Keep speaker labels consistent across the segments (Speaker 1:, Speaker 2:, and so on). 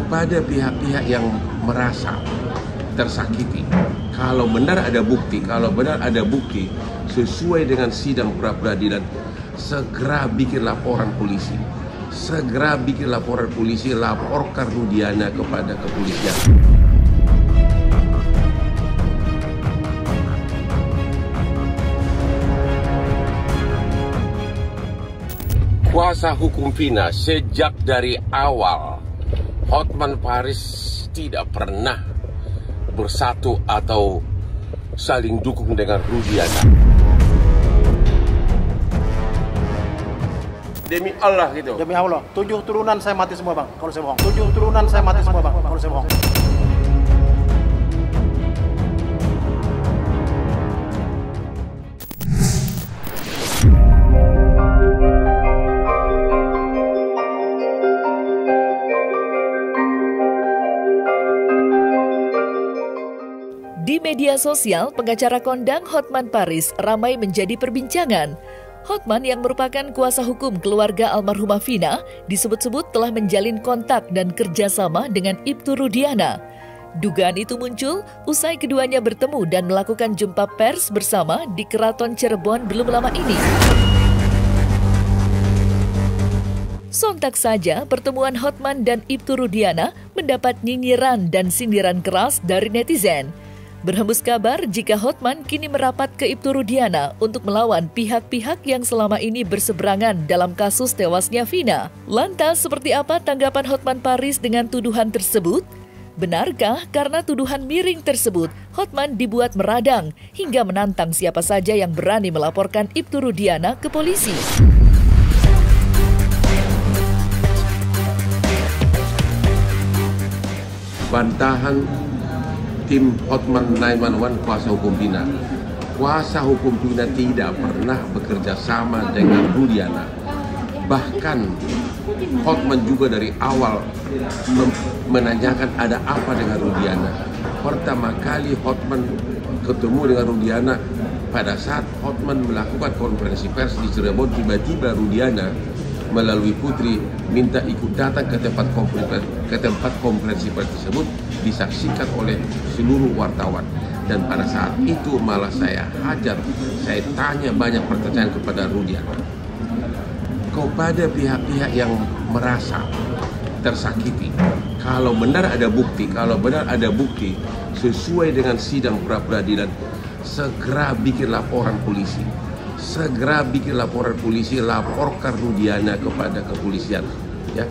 Speaker 1: kepada pihak-pihak yang merasa tersakiti. Kalau benar ada bukti sesuai dengan sidang pra-peradilan, segera bikin laporan polisi. Laporkan Rudiana kepada kepolisian. Kuasa hukum Vina sejak dari awal, Hotman Paris tidak pernah bersatu atau saling dukung dengan Rudiana. Demi Allah gitu.
Speaker 2: Demi Allah, 7 turunan saya mati semua bang, kalau saya bohong. 7 turunan saya mati semua bang, kalau saya bohong.
Speaker 3: Di media sosial, pengacara kondang Hotman Paris ramai menjadi perbincangan. Hotman yang merupakan kuasa hukum keluarga almarhumah Vina disebut-sebut telah menjalin kontak dan kerjasama dengan Ibtu Rudiana. Dugaan itu muncul usai keduanya bertemu dan melakukan jumpa pers bersama di Keraton Cirebon belum lama ini. Sontak saja pertemuan Hotman dan Ibtu Rudiana mendapat nyinyiran dan sindiran keras dari netizen. Berhembus kabar jika Hotman kini merapat ke Ibtu Rudiana untuk melawan pihak-pihak yang selama ini berseberangan dalam kasus tewasnya Vina. Lantas seperti apa tanggapan Hotman Paris dengan tuduhan tersebut? Benarkah karena tuduhan miring tersebut, Hotman dibuat meradang hingga menantang siapa saja yang berani melaporkan Ibtu Rudiana ke polisi?
Speaker 1: Bantahan tim Hotman 911 kuasa hukum Vina. Kuasa hukum Vina tidak pernah bekerja sama dengan Rudiana. Bahkan Hotman juga dari awal menanyakan ada apa dengan Rudiana. Pertama kali Hotman ketemu dengan Rudiana pada saat Hotman melakukan konferensi pers di Cirebon, tiba-tiba Rudiana melalui Putri minta ikut datang ke tempat konferensi pers tersebut, disaksikan oleh seluruh wartawan. Dan pada saat itu malah saya hajar, saya tanya banyak pertanyaan kepada Rudiana. Kepada pihak-pihak yang merasa tersakiti, kalau benar ada bukti sesuai dengan sidang pra-peradilan, segera bikin laporan polisi. Laporkan Rudiana kepada kepolisian. Ya,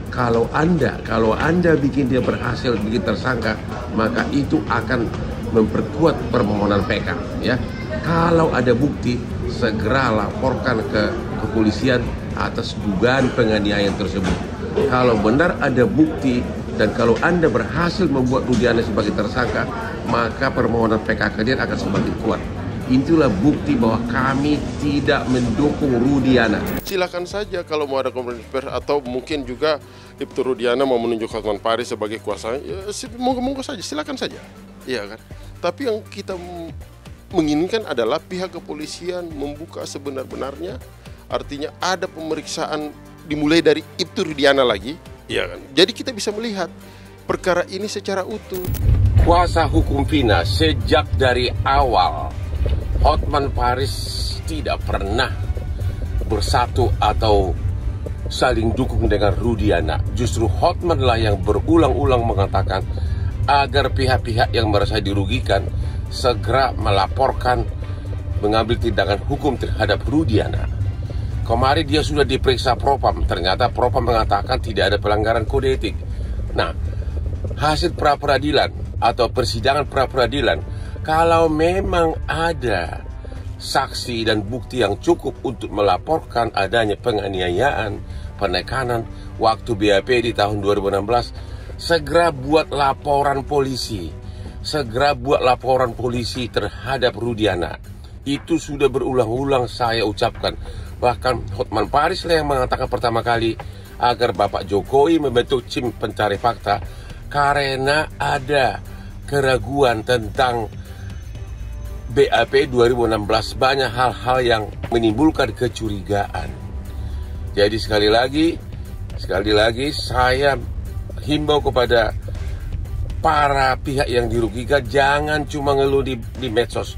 Speaker 1: kalau anda bikin dia berhasil bikin tersangka, maka itu akan memperkuat permohonan PK. Ya, kalau ada bukti, segera laporkan ke kepolisian atas dugaan penganiayaan tersebut. Kalau benar ada bukti dan kalau anda berhasil membuat Rudiana sebagai tersangka, maka permohonan PK kalian akan semakin kuat. Itulah bukti bahwa kami tidak mendukung Rudiana.
Speaker 4: Silakan saja kalau mau ada konferensi pers atau mungkin juga Ibtu Rudiana mau menunjuk Hotman Paris sebagai kuasa, ya, monggo saja, silakan saja, iya kan. Tapi yang kita menginginkan adalah pihak kepolisian membuka sebenar-benarnya, artinya ada pemeriksaan dimulai dari Ibtu Rudiana lagi, iya kan. Jadi kita bisa melihat perkara ini secara utuh.
Speaker 1: Kuasa hukum Vina sejak dari awal, Hotman Paris tidak pernah bersatu atau saling dukung dengan Rudiana. Justru Hotman lah yang berulang-ulang mengatakan agar pihak-pihak yang merasa dirugikan segera melaporkan, mengambil tindakan hukum terhadap Rudiana. Kemarin dia sudah diperiksa Propam, ternyata Propam mengatakan tidak ada pelanggaran kode etik. Nah, hasil pra-peradilan atau persidangan pra-peradilan, kalau memang ada saksi dan bukti yang cukup untuk melaporkan adanya penganiayaan, penekanan waktu BAP di tahun 2016, segera buat laporan polisi. Terhadap Rudiana. Itu sudah berulang-ulang saya ucapkan. Bahkan Hotman Paris lah yang mengatakan pertama kali agar Bapak Jokowi membentuk tim pencari fakta karena ada keraguan tentang BAP 2016, banyak hal-hal yang menimbulkan kecurigaan. Jadi sekali lagi saya himbau kepada para pihak yang dirugikan, jangan cuma ngeluh di medsos.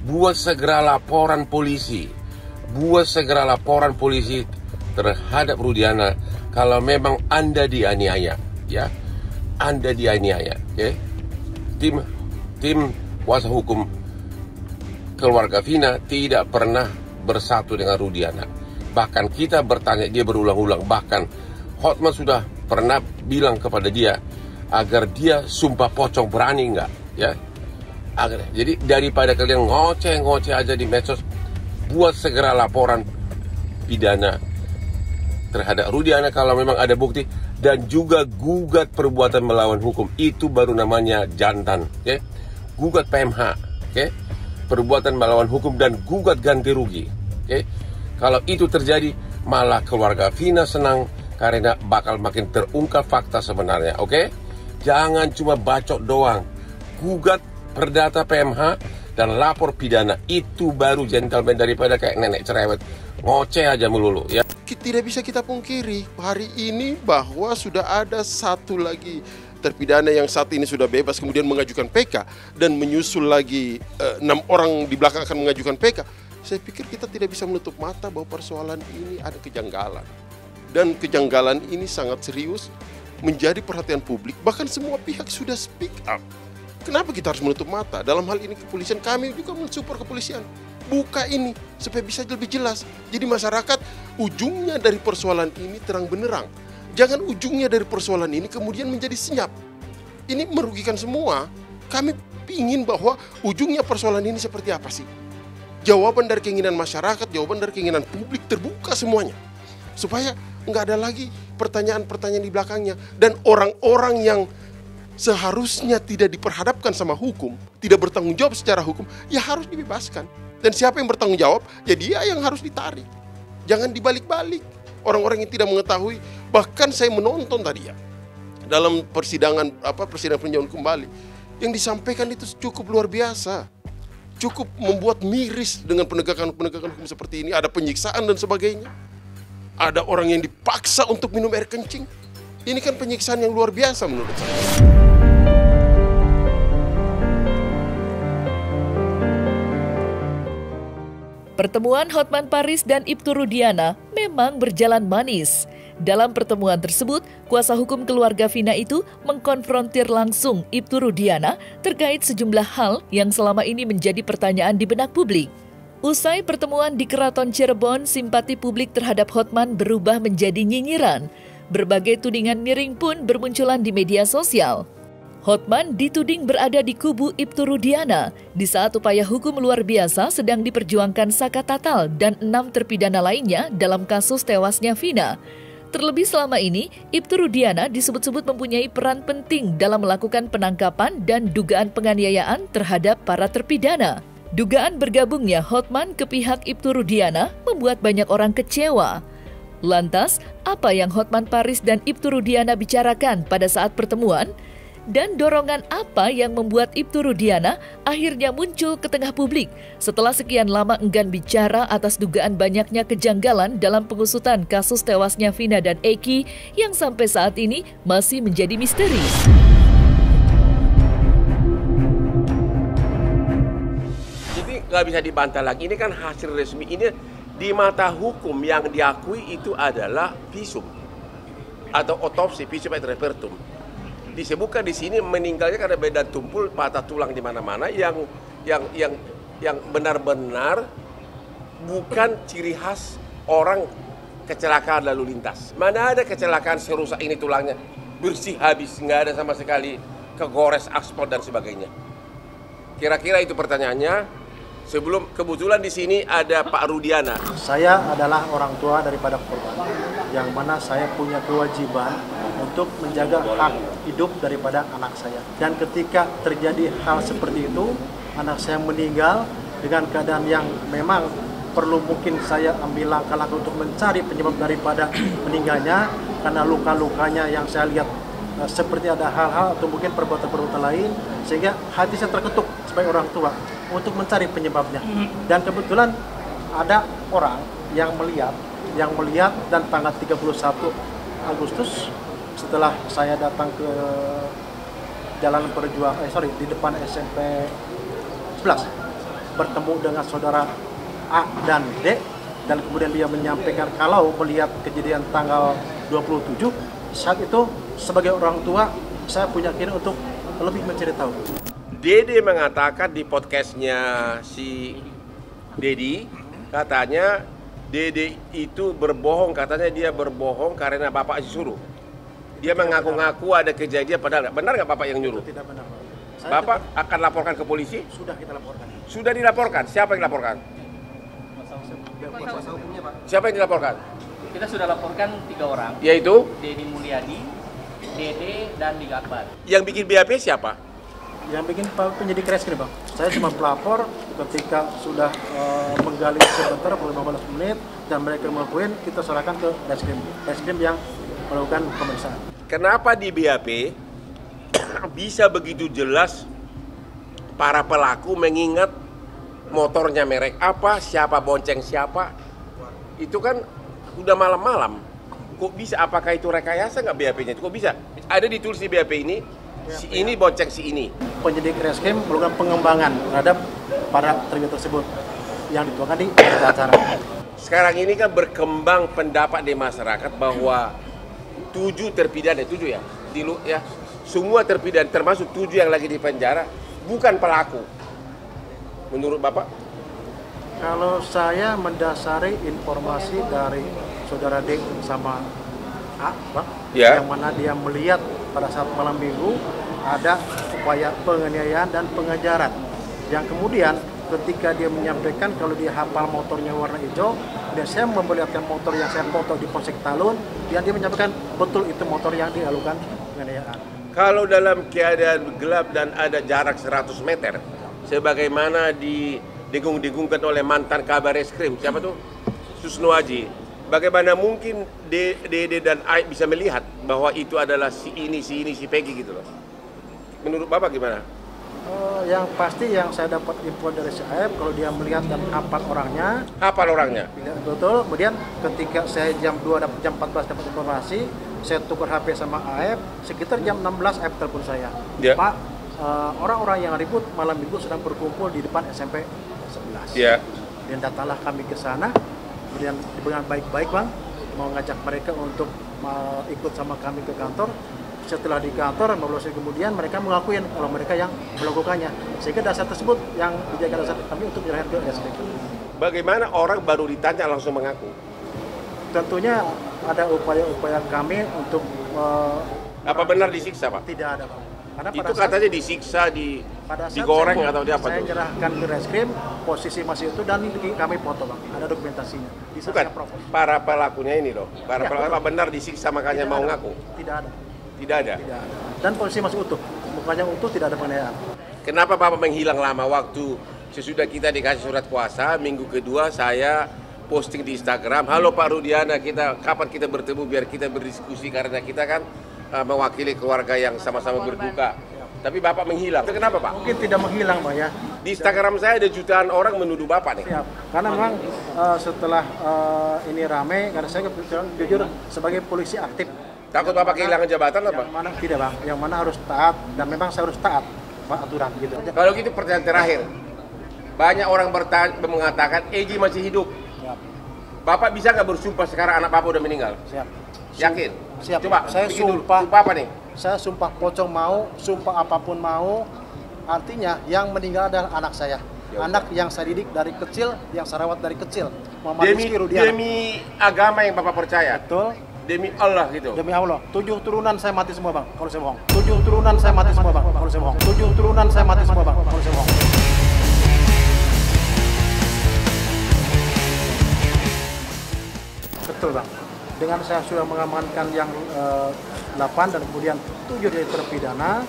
Speaker 1: Buat segera laporan polisi. Buat segera laporan polisi terhadap Rudiana kalau memang Anda dianiaya, ya. Anda dianiaya, ya. Tim kuasa hukum keluarga Vina tidak pernah bersatu dengan Rudiana. Bahkan kita bertanya dia berulang-ulang, bahkan Hotman sudah pernah bilang kepada dia agar dia sumpah pocong, berani nggak, ya. Jadi daripada kalian ngoceh-ngoceh aja di medsos, buat segera laporan pidana terhadap Rudiana kalau memang ada bukti, dan juga gugat perbuatan melawan hukum. Itu baru namanya jantan, okay? Gugat PMH, okay? Perbuatan melawan hukum dan gugat ganti rugi, okay? Kalau itu terjadi, malah keluarga Vina senang karena bakal makin terungkap fakta sebenarnya, okay? Jangan cuma bacot doang, gugat perdata PMH dan lapor pidana. Itu baru gentleman daripada kayak nenek cerewet ngoceh aja melulu, ya.
Speaker 4: Tidak bisa kita pungkiri hari ini bahwa sudah ada satu lagi terpidana yang saat ini sudah bebas kemudian mengajukan PK, dan menyusul lagi 6 orang di belakang akan mengajukan PK. Saya pikir kita tidak bisa menutup mata bahwa persoalan ini ada kejanggalan, dan kejanggalan ini sangat serius menjadi perhatian publik. Bahkan semua pihak sudah speak up. Kenapa kita harus menutup mata? Dalam hal ini kepolisian, kami juga mensupport kepolisian. Buka ini supaya bisa lebih jelas. Jadi masyarakat ujungnya dari persoalan ini terang benerang. Jangan ujungnya dari persoalan ini kemudian menjadi senyap. Ini merugikan semua. Kami ingin bahwa ujungnya persoalan ini seperti apa sih? Jawaban dari keinginan masyarakat, jawaban dari keinginan publik terbuka semuanya. Supaya nggak ada lagi pertanyaan-pertanyaan di belakangnya. Dan orang-orang yang seharusnya tidak diperhadapkan sama hukum, tidak bertanggung jawab secara hukum, ya harus dibebaskan. Dan siapa yang bertanggung jawab, ya dia yang harus ditarik. Jangan dibalik-balik. Orang-orang yang tidak mengetahui, bahkan saya menonton tadi ya, dalam persidangan peninjauan kembali, yang disampaikan itu cukup luar biasa. Cukup membuat miris dengan penegakan hukum seperti ini. Ada penyiksaan dan sebagainya. Ada orang yang dipaksa untuk minum air kencing. Ini kan penyiksaan yang luar biasa menurut saya.
Speaker 3: Pertemuan Hotman Paris dan Ibtu Rudiana memang berjalan manis. Dalam pertemuan tersebut, kuasa hukum keluarga Vina itu mengkonfrontir langsung Ibtu Rudiana terkait sejumlah hal yang selama ini menjadi pertanyaan di benak publik. Usai pertemuan di Keraton Cirebon, simpati publik terhadap Hotman berubah menjadi nyinyiran. Berbagai tudingan miring pun bermunculan di media sosial. Hotman dituding berada di kubu Ibtu Rudiana di saat upaya hukum luar biasa sedang diperjuangkan Saka Tatal dan 6 terpidana lainnya dalam kasus tewasnya Vina. Terlebih selama ini, Ibtu Rudiana disebut-sebut mempunyai peran penting dalam melakukan penangkapan dan dugaan penganiayaan terhadap para terpidana. Dugaan bergabungnya Hotman ke pihak Ibtu Rudiana membuat banyak orang kecewa. Lantas, apa yang Hotman Paris dan Ibtu Rudiana bicarakan pada saat pertemuan? Dan dorongan apa yang membuat Ibtu Rudiana akhirnya muncul ke tengah publik setelah sekian lama enggan bicara atas dugaan banyaknya kejanggalan dalam pengusutan kasus tewasnya Vina dan Eki yang sampai saat ini masih menjadi misteri.
Speaker 1: Jadi nggak bisa dibantah lagi, ini kan hasil resmi, ini di mata hukum yang diakui itu adalah visum atau otopsi, visum et repertum. Disebutkan di sini meninggalnya karena medan tumpul, patah tulang di mana-mana yang benar-benar bukan ciri khas orang kecelakaan lalu lintas. Mana ada kecelakaan serusak ini tulangnya bersih habis, nggak ada sama sekali kegores aspal dan sebagainya. Kira-kira itu pertanyaannya. Sebelum kebetulan di sini ada Pak Rudiana.
Speaker 2: Saya adalah orang tua daripada korban, yang mana saya punya kewajiban untuk menjaga hak hidup daripada anak saya. Dan ketika terjadi hal seperti itu, anak saya meninggal dengan keadaan yang memang perlu mungkin saya ambil langkah-langkah untuk mencari penyebab daripada meninggalnya, karena luka-lukanya yang saya lihat seperti ada hal-hal atau mungkin perbuatan-perbuatan lain, sehingga hati saya terketuk sebagai orang tua untuk mencari penyebabnya. Dan kebetulan ada orang yang melihat dan tanggal 31 Agustus setelah saya datang ke Jalan Perjuangan, di depan SMP 11, bertemu dengan saudara A dan D, dan kemudian dia menyampaikan kalau melihat kejadian tanggal 27, saat itu sebagai orang tua saya punya keinginan untuk lebih mencari tahu.
Speaker 1: Dede mengatakan di podcastnya si Dedi, katanya Dede itu berbohong, katanya dia berbohong karena bapak disuruh. Dia mengaku-ngaku ada kejadian, padahal benar nggak bapak yang nyuruh?
Speaker 2: Tidak benar.
Speaker 1: Bapak akan laporkan ke polisi?
Speaker 2: Sudah kita laporkan.
Speaker 1: Sudah dilaporkan. Siapa yang dilaporkan?
Speaker 2: Kuasa hukumnya, Pak.
Speaker 1: Siapa yang dilaporkan?
Speaker 5: Kita sudah laporkan 3 orang,
Speaker 1: Yaitu
Speaker 5: Dedi Mulyadi, Dede, dan Liga Akbar.
Speaker 1: yang bikin BAP siapa?
Speaker 2: Yang bikin penyidik reskrim, Bang. Saya cuma pelapor ketika sudah menggali sebentar 15 menit dan mereka melakukan, kita serahkan ke reskrim yang melakukan pemeriksaan.
Speaker 1: Kenapa di BAP bisa begitu jelas para pelaku mengingat motornya merek apa, siapa bonceng siapa? Itu kan udah malam-malam. Kok bisa? Apakah itu rekayasa nggak BAP-nya? Kok bisa? Ada ditulis di BAP ini, si ini bonceng si ini.
Speaker 2: Penyidik reskrim melakukan pengembangan terhadap para terpidana tersebut yang dituangkan di acara.
Speaker 1: Sekarang ini kan berkembang pendapat di masyarakat bahwa 7 terpidana, 7 ya, semua terpidana termasuk 7 yang lagi di penjara bukan pelaku. Menurut Bapak?
Speaker 2: Kalau saya mendasari informasi dari saudara D sama A, Bang,
Speaker 1: Ya.
Speaker 2: yang mana dia melihat pada saat malam minggu ada upaya penganiayaan dan pengejaran. Yang kemudian ketika dia menyampaikan kalau dia hafal motornya warna hijau, dan saya memperlihatkan motor yang saya foto di Polsek Talun, dan dia menyampaikan betul itu motor yang dilakukan penganiayaan.
Speaker 1: Kalau dalam keadaan gelap dan ada jarak 100 meter, sebagaimana didengung-dengungkan oleh mantan kabar eskrim, siapa tuh? Susno Aji. Bagaimana mungkin Dede dan Aik bisa melihat bahwa itu adalah si ini, si Peggy gitu loh. Menurut Bapak gimana?
Speaker 2: Yang pasti yang saya dapat info dari si Aib, kalau dia melihat dan hafal orangnya,
Speaker 1: Hafal orangnya?
Speaker 2: betul. Kemudian ketika saya jam 2 dapat jam 14 dapat informasi, saya tukar HP sama Aib, sekitar jam 16 Aib telepon saya.
Speaker 1: Ya.
Speaker 2: Pak, orang-orang yang ribut malam minggu sedang berkumpul di depan SMP 11.
Speaker 1: Iya.
Speaker 2: Dan datanglah kami ke sana, kemudian dengan baik-baik, Bang, mau ngajak mereka untuk ikut sama kami ke kantor. Setelah di kantor, 15 menit kemudian mereka mengakui kalau mereka yang melakukannya. Sehingga dasar tersebut yang dijadikan dasar kami untuk menyerahkan ke SPK.
Speaker 1: Bagaimana orang baru ditanya langsung mengaku?
Speaker 2: Tentunya ada upaya-upaya kami untuk
Speaker 1: Apa benar disiksa, Pak?
Speaker 2: tidak ada, Pak. Karena
Speaker 1: Itu katanya disiksa,
Speaker 2: pada saat
Speaker 1: digoreng
Speaker 2: saya,
Speaker 1: atau di apa
Speaker 2: saya
Speaker 1: tuh?
Speaker 2: nyerahkan ke reskrim, posisi masih itu dan kami foto, Bang. Ada dokumentasinya. Bisa
Speaker 1: Bukan,
Speaker 2: saya propos.
Speaker 1: para pelakunya ini loh. Para
Speaker 2: Ya,
Speaker 1: pelaku
Speaker 2: betul.
Speaker 1: apa benar disiksa makanya
Speaker 2: Tidak
Speaker 1: mau
Speaker 2: ada.
Speaker 1: ngaku?
Speaker 2: Tidak ada.
Speaker 1: Tidak ada.
Speaker 2: Tidak ada. Dan posisi masih utuh. Mukanya utuh, tidak ada penganiayaan.
Speaker 1: Kenapa Bapak menghilang lama waktu sesudah kita dikasih surat kuasa? Minggu kedua saya posting di Instagram, halo Pak Rudiana, kapan kita bertemu biar kita berdiskusi karena kita kan mewakili keluarga yang sama-sama berduka. Tapi Bapak menghilang. Itu kenapa Pak?
Speaker 2: Mungkin tidak menghilang, Bang, ya.
Speaker 1: Di Instagram saya ada jutaan orang menuduh Bapak nih.
Speaker 2: Siap. Karena memang setelah ini rame, karena saya kebetulan jujur sebagai polisi aktif.
Speaker 1: Takut Bapak kehilangan jabatan apa?
Speaker 2: Yang mana tidak, Bang. Yang mana harus taat, dan memang saya harus taat, Pak, aturan gitu.
Speaker 1: Kalau gitu pertanyaan terakhir. Banyak orang mengatakan Egy masih hidup.
Speaker 2: Siap.
Speaker 1: Bapak bisa nggak bersumpah sekarang anak Bapak udah meninggal?
Speaker 2: Siap.
Speaker 1: Yakin?
Speaker 2: Siap.
Speaker 1: Coba,
Speaker 2: Saya
Speaker 1: bikin dulu.
Speaker 2: sumpah.
Speaker 1: Sumpah apa nih?
Speaker 2: Saya sumpah pocong mau, sumpah apapun mau. Artinya yang meninggal adalah anak saya.
Speaker 1: Ya,
Speaker 2: anak yang saya didik dari kecil, yang saya rawat dari kecil. Muhammad
Speaker 1: Demi,
Speaker 2: Rizky Rudiana.
Speaker 1: demi agama yang Bapak percaya?
Speaker 2: Betul.
Speaker 1: Demi Allah gitu?
Speaker 2: Demi Allah, 7 turunan saya mati semua, Bang, kalau saya bohong. 7 turunan saya mati semua, Bang, kalau saya bohong. 7 turunan saya mati semua, Bang, kalau saya bohong. Betul, Bang. Dengan saya sudah mengamankan yang 8 dan kemudian 7 dari terpidana,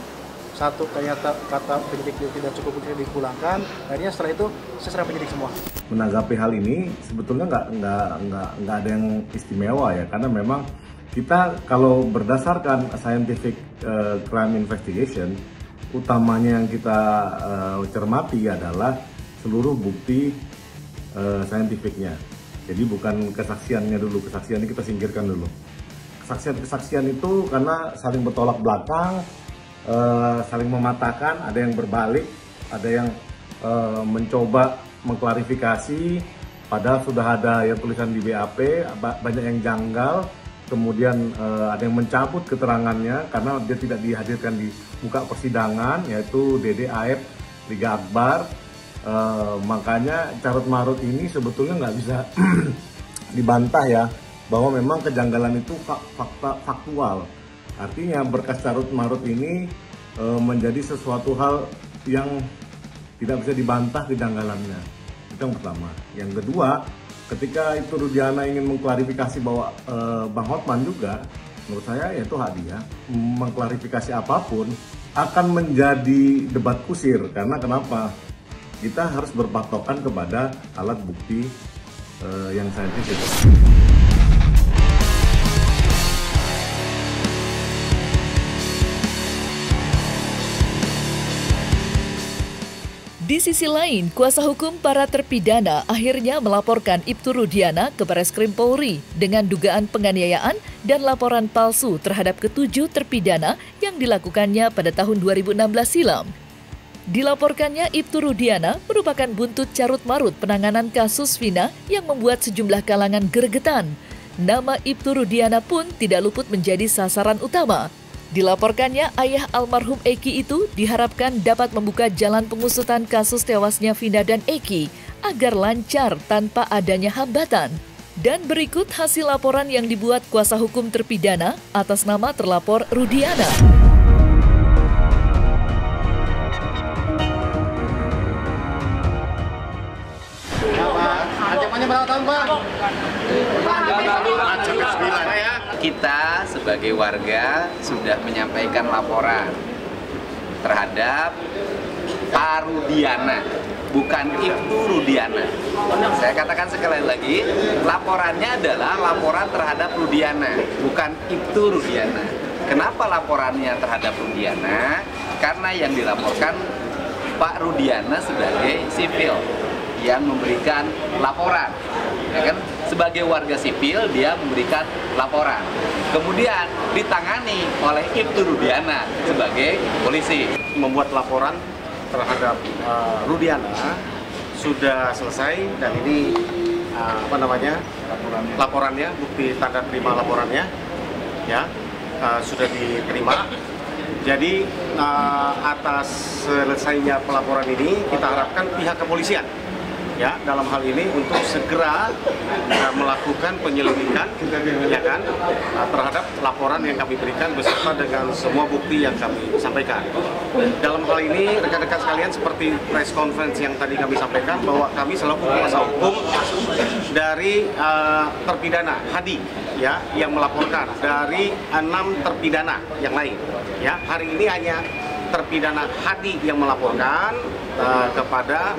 Speaker 2: satu ternyata kata penyidik tidak cukup untuk dipulangkan. Akhirnya setelah itu saya serah penyidik semua.
Speaker 6: Menanggapi hal ini sebetulnya nggak ada yang istimewa ya, karena memang kita kalau berdasarkan scientific crime investigation, utamanya yang kita cermati adalah seluruh bukti saintifiknya. Jadi bukan kesaksiannya dulu, kesaksiannya kita singkirkan dulu. kesaksian itu karena saling bertolak belakang, saling mematahkan, ada yang berbalik, ada yang mencoba mengklarifikasi, padahal sudah ada yang tulisan di BAP, banyak yang janggal, kemudian ada yang mencabut keterangannya karena dia tidak dihadirkan di muka persidangan, yaitu Dede, Aep, Liga Akbar. Makanya carut marut ini sebetulnya nggak bisa dibantah ya, bahwa memang kejanggalan itu faktual. Artinya berkas carut marut ini menjadi sesuatu hal yang tidak bisa dibantah kejanggalannya. Itu yang pertama. Yang kedua, ketika Ibtu Rudiana ingin mengklarifikasi bahwa Bang Hotman juga, menurut saya ya itu hak dia, mengklarifikasi apapun akan menjadi debat kusir. Karena kenapa? Kita harus berpatokan kepada alat bukti yang saintifik.
Speaker 3: Di sisi lain, kuasa hukum para terpidana akhirnya melaporkan Ibtu Rudiana ke Bareskrim Polri dengan dugaan penganiayaan dan laporan palsu terhadap ketujuh terpidana yang dilakukannya pada tahun 2016 silam. Dilaporkannya Ibtu Rudiana merupakan buntut carut-marut penanganan kasus Vina yang membuat sejumlah kalangan gregetan. Nama Ibtu Rudiana pun tidak luput menjadi sasaran utama. Dilaporkannya ayah almarhum Eki itu diharapkan dapat membuka jalan pengusutan kasus tewasnya Vina dan Eki agar lancar tanpa adanya hambatan. Dan berikut hasil laporan yang dibuat kuasa hukum terpidana atas nama terlapor Rudiana.
Speaker 2: Ancamannya berapa tahun, Pak?
Speaker 7: Kita sebagai warga sudah menyampaikan laporan terhadap Pak Rudiana, bukan Ibtu Rudiana. Saya katakan sekali lagi, laporannya adalah laporan terhadap Rudiana, bukan Ibtu Rudiana. Kenapa laporannya terhadap Rudiana? Karena yang dilaporkan Pak Rudiana sebagai sipil yang memberikan laporan, ya kan? Sebagai warga sipil dia memberikan laporan, kemudian ditangani oleh Ibtu Rudiana sebagai polisi.
Speaker 2: Membuat laporan terhadap Rudiana sudah selesai dan ini laporannya, bukti tanda terima laporannya ya sudah diterima. Jadi atas selesainya pelaporan ini kita harapkan pihak kepolisian ya dalam hal ini untuk segera melakukan penyelidikan ya kan terhadap laporan yang kami berikan beserta dengan semua bukti yang kami sampaikan. Dalam hal ini rekan-rekan sekalian, seperti press conference yang tadi kami sampaikan bahwa kami selaku kuasa hukum dari terpidana Hadi ya yang melaporkan dari 6 terpidana yang lain ya. Hari ini hanya terpidana Hadi yang melaporkan kepada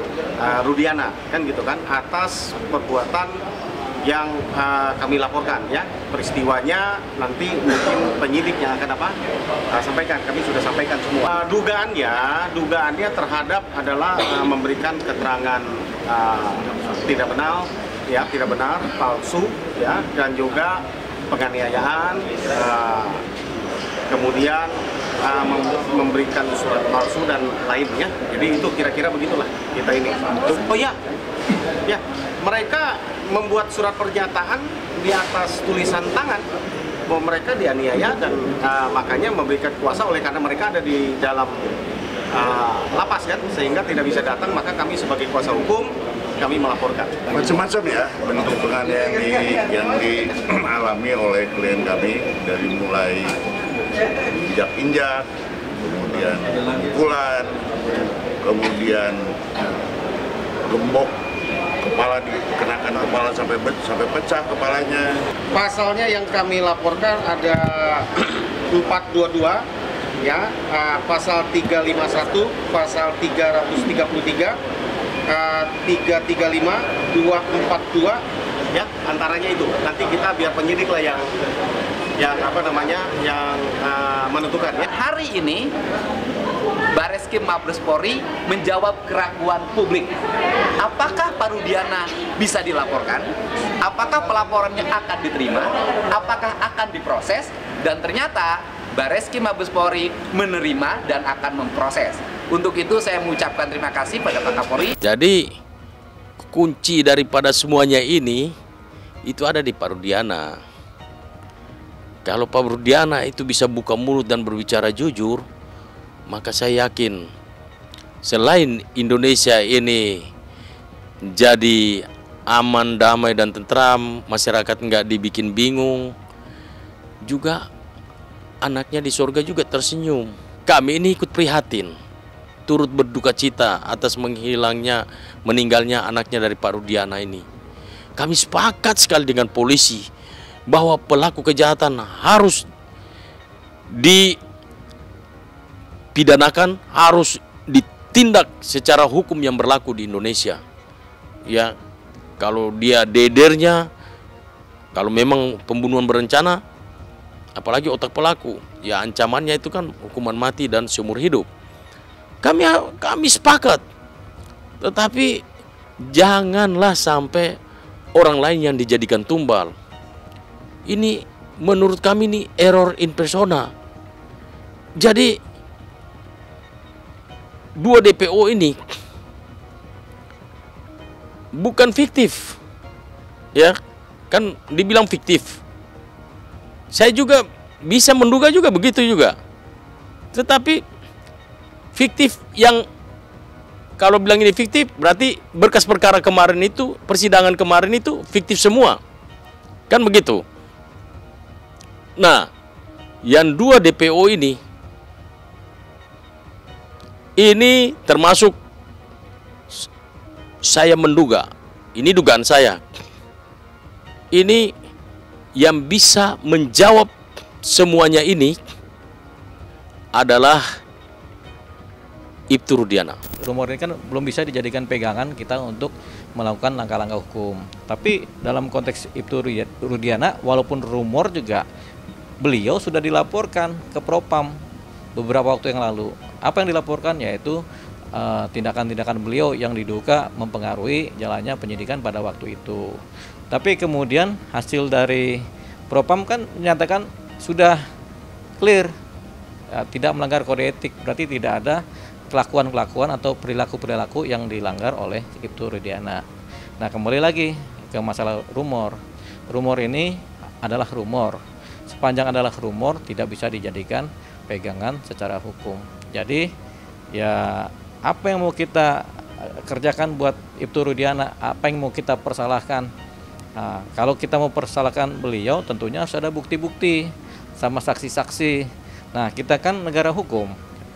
Speaker 2: Rudiana kan gitu kan atas perbuatan yang kami laporkan ya. Peristiwanya nanti mungkin penyidik yang akan sampaikan, kami sudah sampaikan semua. Dugaannya terhadap adalah memberikan keterangan tidak benar, palsu ya, dan juga penganiayaan, kemudian memberikan surat palsu dan lainnya. Jadi itu kira-kira begitulah kita ini. Oh ya, mereka membuat surat pernyataan di atas tulisan tangan bahwa mereka dianiaya dan makanya memberikan kuasa oleh karena mereka ada di dalam lapas kan, sehingga tidak bisa datang. Maka kami sebagai kuasa hukum kami melaporkan.
Speaker 8: Macam-macam ya bentuk penganiayaan yang dialami oleh klien kami, dari mulai injak-injak, kemudian pukulan, kemudian gembok kepala, dikenakan kepala sampai pecah kepalanya.
Speaker 2: Pasalnya yang kami laporkan ada 422 ya, pasal 351, pasal 333, 335, 242 ya, antaranya itu. Nanti kita biar penyidik lah yang menentukan ya.
Speaker 7: hari ini Bareskrim Mabes Polri menjawab keraguan publik. Apakah Pak Rudiana bisa dilaporkan? Apakah pelaporannya akan diterima? Apakah akan diproses? Dan ternyata Bareskrim Mabes Polri menerima dan akan memproses. Untuk itu saya mengucapkan terima kasih pada Pak Kapolri.
Speaker 9: Jadi kunci daripada semuanya ini itu ada di Pak Rudiana. Kalau Pak Rudiana itu bisa buka mulut dan berbicara jujur, maka saya yakin selain Indonesia ini jadi aman, damai, dan tentram, masyarakat nggak dibikin bingung, juga anaknya di surga juga tersenyum. Kami ini ikut prihatin, turut berduka cita atas meninggalnya anaknya dari Pak Rudiana ini. Kami sepakat sekali dengan polisi bahwa pelaku kejahatan harus dipidanakan, harus ditindak secara hukum yang berlaku di Indonesia. Ya, kalau dia dedernya, kalau memang pembunuhan berencana, apalagi otak pelaku, ya ancamannya itu kan hukuman mati dan seumur hidup. Kami sepakat, tetapi janganlah sampai orang lain yang dijadikan tumbal. Ini menurut kami ini error in persona. Jadi 2 DPO ini bukan fiktif, ya kan dibilang fiktif. Saya juga bisa menduga juga begitu juga. Tetapi fiktif yang kalau bilang ini fiktif berarti berkas perkara kemarin itu, persidangan kemarin itu fiktif semua. Kan begitu. Nah, yang 2 DPO ini termasuk saya menduga, ini dugaan saya, ini yang bisa menjawab semuanya ini adalah Ibtu Rudiana.
Speaker 10: Rumor ini kan belum bisa dijadikan pegangan kita untuk melakukan langkah-langkah hukum. Tapi dalam konteks Ibtu Rudiana, walaupun rumor juga, beliau sudah dilaporkan ke Propam beberapa waktu yang lalu. Apa yang dilaporkan yaitu tindakan-tindakan beliau yang diduga mempengaruhi jalannya penyidikan pada waktu itu. Tapi kemudian hasil dari Propam kan menyatakan sudah clear, tidak melanggar kode etik, berarti tidak ada kelakuan-kelakuan atau perilaku-perilaku yang dilanggar oleh Ibtu Rudiana. Nah, kembali lagi ke masalah rumor. Rumor ini adalah rumor. Sepanjang adalah rumor, tidak bisa dijadikan pegangan secara hukum. Jadi, ya apa yang mau kita kerjakan buat Ibtu Rudiana, apa yang mau kita persalahkan. Nah, kalau kita mau persalahkan beliau, tentunya harus ada bukti-bukti sama saksi-saksi. Nah, kita kan negara hukum.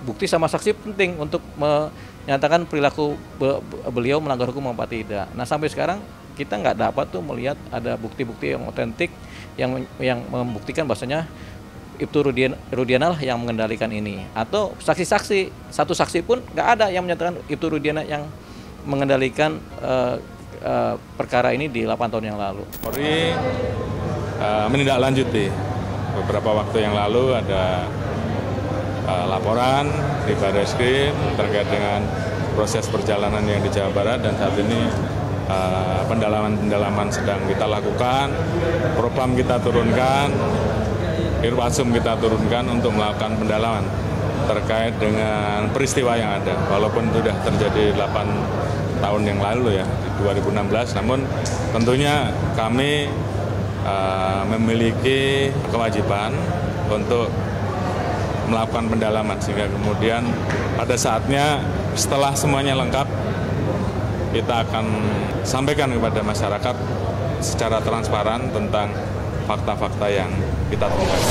Speaker 10: Bukti sama saksi penting untuk menyatakan perilaku beliau melanggar hukum apa tidak. Nah, sampai sekarang kita nggak dapat tuh melihat ada bukti-bukti yang otentik yang membuktikan bahwasanya Ibtu Rudiana lah yang mengendalikan ini. Atau saksi-saksi, satu saksi pun nggak ada yang menyatakan Ibtu Rudiana yang mengendalikan perkara ini di 8 tahun yang lalu.
Speaker 11: Polri menindaklanjuti beberapa waktu yang lalu ada laporan di Bareskrim terkait dengan proses perjalanan yang di Jawa Barat, dan saat ini pendalaman sedang kita lakukan. Propam kita turunkan, Irwasum kita turunkan untuk melakukan pendalaman terkait dengan peristiwa yang ada. Walaupun sudah terjadi 8 tahun yang lalu ya, di 2016, namun tentunya kami memiliki kewajiban untuk melakukan pendalaman, sehingga kemudian pada saatnya setelah semuanya lengkap kita akan sampaikan kepada masyarakat secara transparan tentang fakta-fakta yang kita temukan.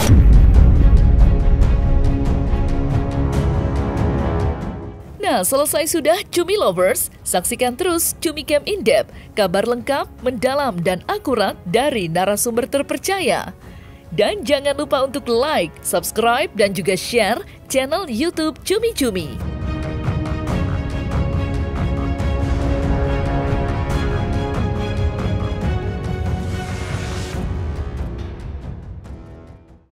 Speaker 3: Nah, selesai sudah Cumi Lovers, saksikan terus Cumi Camp In-Depth, kabar lengkap, mendalam, dan akurat dari narasumber terpercaya. Dan jangan lupa untuk like, subscribe, dan juga share channel YouTube Cumi Cumi.